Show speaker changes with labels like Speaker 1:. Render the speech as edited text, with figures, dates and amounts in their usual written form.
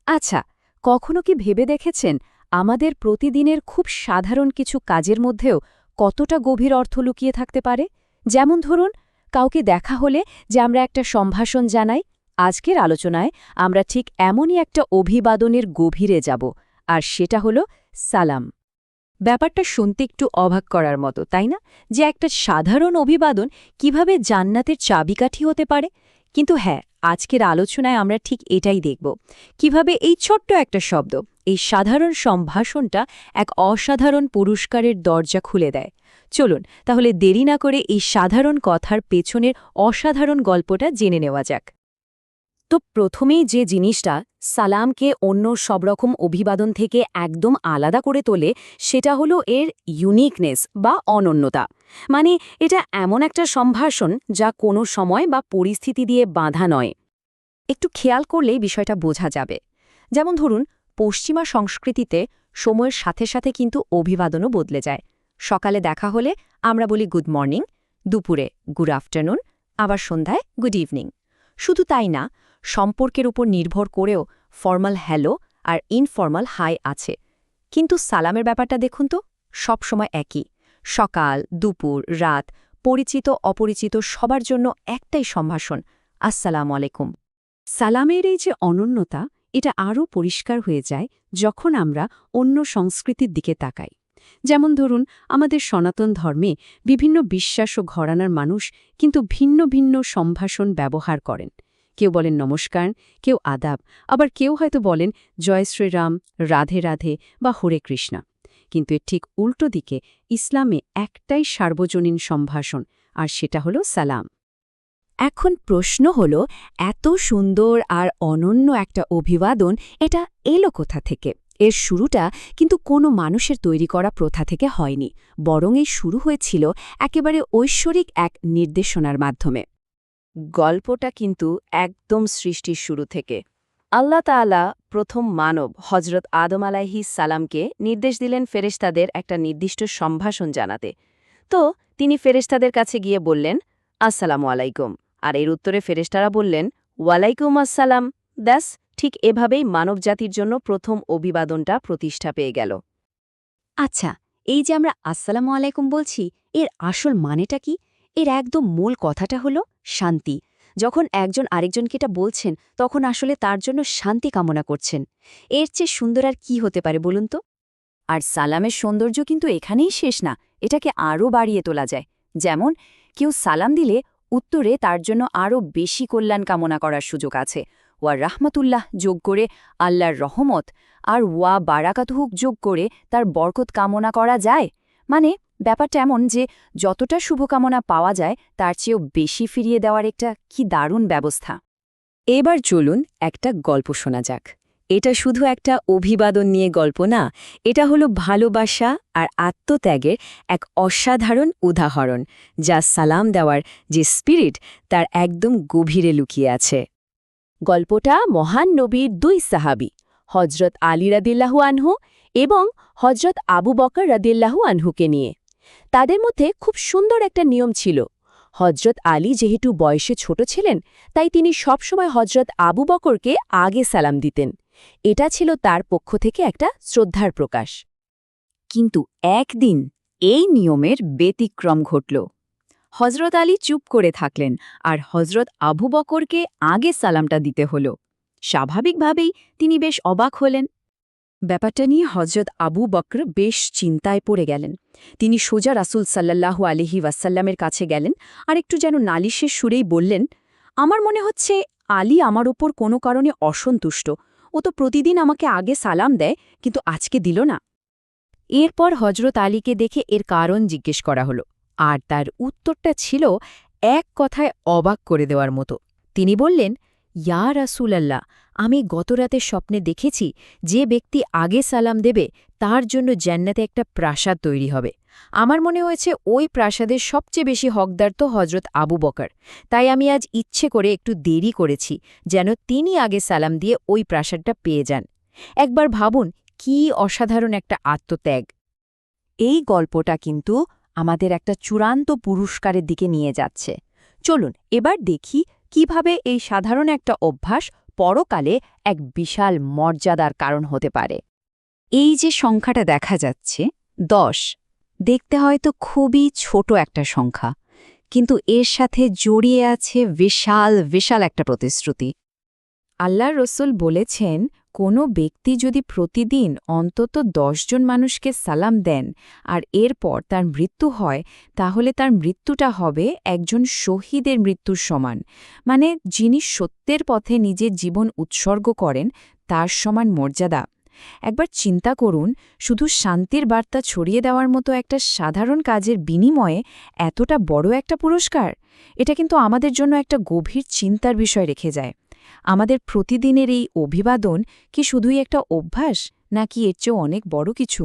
Speaker 1: আচ্ছা, কখনো কি ভেবে দেখেছেন আমাদের প্রতিদিনের খুব সাধারণ কিছু কাজের মধ্যেও কতটা গভীর অর্থ লুকিয়ে থাকতে পারে? যেমন ধরুন, কাউকে দেখা হলে যে আমরা একটা সম্ভাষণ জানাই, আজকের আলোচনায় আমরা ঠিক এমনই একটা অভিবাদনের গভীরে যাব, আর সেটা হলো সালাম। ব্যাপারটা শুনতে একটু অবাক করার মতো, তাই না? যে একটা সাধারণ অভিবাদন কিভাবে জান্নাতের চাবিকাঠি হতে পারে। কিন্তু হ্যাঁ, আজকের আলোচনায় আমরা ঠিক এটাই দেখব, কিভাবে এই ছোট্ট একটা শব্দ, এই সাধারণ সম্ভাষণটা এক অসাধারণ পুরস্কারের দরজা খুলে দেয়। চলুন তাহলে দেরি না করে এই সাধারণ কথার পেছনের অসাধারণ গল্পটা জেনে নেওয়া যাক। তো প্রথমেই যে জিনিসটা সালামকে অন্য সব রকম অভিবাদন থেকে একদম আলাদা করে তোলে, সেটা হলো এর ইউনিকনেস বা অনন্যতা। মানে এটা এমন একটা সম্ভাষণ যা কোনো সময় বা পরিস্থিতি দিয়ে বাঁধা নয়। একটু খেয়াল করলেই বিষয়টা বোঝা যাবে। যেমন ধরুন, পশ্চিমা সংস্কৃতিতে সময়ের সাথে সাথে কিন্তু অভিবাদনও বদলে যায়। সকালে দেখা হলে আমরা বলি গুড মর্নিং, দুপুরে গুড আফটারনুন, আবার সন্ধ্যায় গুড ইভিনিং। শুধু তাই না, সম্পর্কের উপর নির্ভর করেও ফর্মাল হ্যালো আর ইনফর্মাল হাই আছে। কিন্তু সালামের ব্যাপারটা দেখুন তো, সবসময় একই। সকাল, দুপুর, রাত, পরিচিত অপরিচিত সবার জন্য একটাই সম্ভাষণ, আসসালামু আলাইকুম। সালামের এই যে অনন্যতা, এটা আরও পরিষ্কার হয়ে যায় যখন আমরা অন্য সংস্কৃতির দিকে তাকাই। যেমন ধরুন, আমাদের সনাতন ধর্মে বিভিন্ন বিশ্বাস ও ঘরানার মানুষ কিন্তু ভিন্ন ভিন্ন সম্ভাষণ ব্যবহার করেন। কেউ বলেন নমস্কার, কেউ আদাব, আবার কেউ হয়তো বলেন জয় শ্রীরাম, রাধে রাধে বা হরে কৃষ্ণা। কিন্তু এর ঠিক উল্টো দিকে ইসলামে একটাই সার্বজনীন সম্ভাষণ, আর সেটা হলো সালাম। এখন প্রশ্ন হল, এত সুন্দর আর অনন্য একটা অভিবাদন এটা এলো কোথা থেকে? এর শুরুটা কিন্তু কোনো মানুষের তৈরি করা প্রথা থেকে হয়নি, বরং এই শুরু হয়েছিল একেবারে ঐশ্বরিক এক নির্দেশনার মাধ্যমে। গল্পটা কিন্তু একদম সৃষ্টির শুরু থেকে। আল্লাহ তাআলা প্রথম মানব হজরত আদম আলাইহিস সালামকে নির্দেশ দিলেন ফেরেশতাদের একটা নির্দিষ্ট সম্ভাষণ জানাতে। তো তিনি ফেরেশতাদের কাছে গিয়ে বললেন, আসসালামু আলাইকুম। আর এর উত্তরে ফেরেশতারা বললেন, ওয়ালাইকুম আসসালাম। ব্যাস, ঠিক এভাবেই মানবজাতির জন্য প্রথম অভিবাদনটা প্রতিষ্ঠা পেয়ে গেল। আচ্ছা, এই যে আমরা আসসালামু আলাইকুম বলছি, এর আসল মানেটা কি? এর একদম মূল কথাটা হলো শান্তি। যখন একজন আরেকজনকে এটা বলছেন, তখন আসলে তার জন্য শান্তি কামনা করছেন। এর চেয়ে সুন্দর আর কি হতে পারে বলুন তো? আর সালামের সৌন্দর্য কিন্তু এখানেই শেষ না, এটাকে আরও বাড়িয়ে তোলা যায়। যেমন, কেউ সালাম দিলে উত্তরে তার জন্য আরও বেশি কল্যাণ কামনা করার সুযোগ আছে। ওয়া রাহমাতুল্লাহ যোগ করে আল্লাহর রহমত, আর ওয়া বারাকাতুহুক যোগ করে তার বরকত কামনা করা যায়। মানে ব্যাপারটা এমন যে যতটা শুভকামনা পাওয়া যায় তার চেয়েও বেশি ফিরিয়ে দেওয়ার একটা কি দারুণ ব্যবস্থা। এবার চলুন একটা গল্প শোনা যাক। এটা শুধু একটা অভিবাদন নিয়ে গল্প না, এটা হলো ভালোবাসা আর আত্মত্যাগের এক অসাধারণ উদাহরণ, যা সালাম দেওয়ার যে স্পিরিট তার একদম গভীরে লুকিয়ে আছে। গল্পটা মহান নবীর দুই সাহাবী, হজরত আলী রাদিয়াল্লাহু আনহু এবং হজরত আবু বকর রাদিয়াল্লাহু আনহুকে নিয়ে। তাদের মধ্যে খুব সুন্দর একটা নিয়ম ছিল। হজরত আলী যেহেতু বয়সে ছোট ছিলেন, তাই তিনি সবসময় হজরত আবু বকরকে আগে সালাম দিতেন। এটা ছিল তার পক্ষ থেকে একটা শ্রদ্ধার প্রকাশ। কিন্তু একদিন এই নিয়মের ব্যতিক্রম ঘটল। হজরত আলী চুপ করে থাকলেন, আর হজরত আবু বকরকে আগে সালামটা দিতে হল। স্বাভাবিকভাবেই তিনি বেশ অবাক হলেন। ব্যাপারটা নিয়ে হজরত আবু বকর বেশ চিন্তায় পড়ে গেলেন। তিনি সোজা রাসূল সাল্লাল্লাহু আলাইহি ওয়াসাল্লামের কাছে গেলেন, আর একটু যেন নালিশের সুরেই বললেন, আমার মনে হচ্ছে আলী আমার ওপর কোনো কারণে অসন্তুষ্ট। ও তো প্রতিদিন আমাকে আগে সালাম দেয়, কিন্তু আজকে দিল না। এরপর হজরত আলীকে দেখে এর কারণ জিজ্ঞেস করা হলো, আর তার উত্তরটা ছিল এক কথায় অবাক করে দেওয়ার মতো। তিনি বললেন, ইয়া রাসূলাল্লাহ, আমি গতরাতে স্বপ্নে দেখেছি যে ব্যক্তি আগে সালাম দেবে তার জন্য জান্নাতে একটা প্রাসাদ তৈরি হবে। আমার মনে হয়েছে ওই প্রাসাদের সবচেয়ে বেশি হকদার তো হজরত আবু বকর, তাই আমি আজ ইচ্ছে করে একটু দেরি করেছি যেন তিনি আগে সালাম দিয়ে ওই প্রাসাদটা পেয়ে যান। একবার ভাবুন, কি অসাধারণ একটা আত্মত্যাগ। এই গল্পটা কিন্তু আমাদের একটা চূড়ান্ত পুরস্কারের দিকে নিয়ে যাচ্ছে। চলুন এবার দেখি কিভাবে এই সাধারণ একটা অভ্যাস পরকালে এক বিশাল মর্যাদার কারণ হতে পারে।
Speaker 2: এই যে সংখ্যাটা দেখা যাচ্ছে 10, দেখতে হয়তো খুবই ছোট একটা সংখ্যা, কিন্তু এর সাথে জড়িয়ে আছে বিশাল বিশাল একটা প্রতিশ্রুতি।
Speaker 1: আল্লাহর রসুল বলেছেন, কোনো ব্যক্তি যদি প্রতিদিন অন্তত 10 জন মানুষকে সালাম দেন আর এরপর তার মৃত্যু হয়, তাহলে তার মৃত্যুটা হবে একজন শহীদের মৃত্যুর সমান, মানে যিনি সত্যের পথে নিজের জীবন উৎসর্গ করেন তার সমান মর্যাদা। একবার চিন্তা করুন, শুধু শান্তির বার্তা ছড়িয়ে দেওয়ার মতো একটা সাধারণ কাজের বিনিময়ে এতটা বড় একটা পুরস্কার। এটা কিন্তু আমাদের জন্য একটা গভীর চিন্তার বিষয় রেখে যায়। আমাদের প্রতিদিনের এই অভিবাদন কি শুধুই একটা অভ্যাস, নাকি এর চেয়েও অনেক বড় কিছু?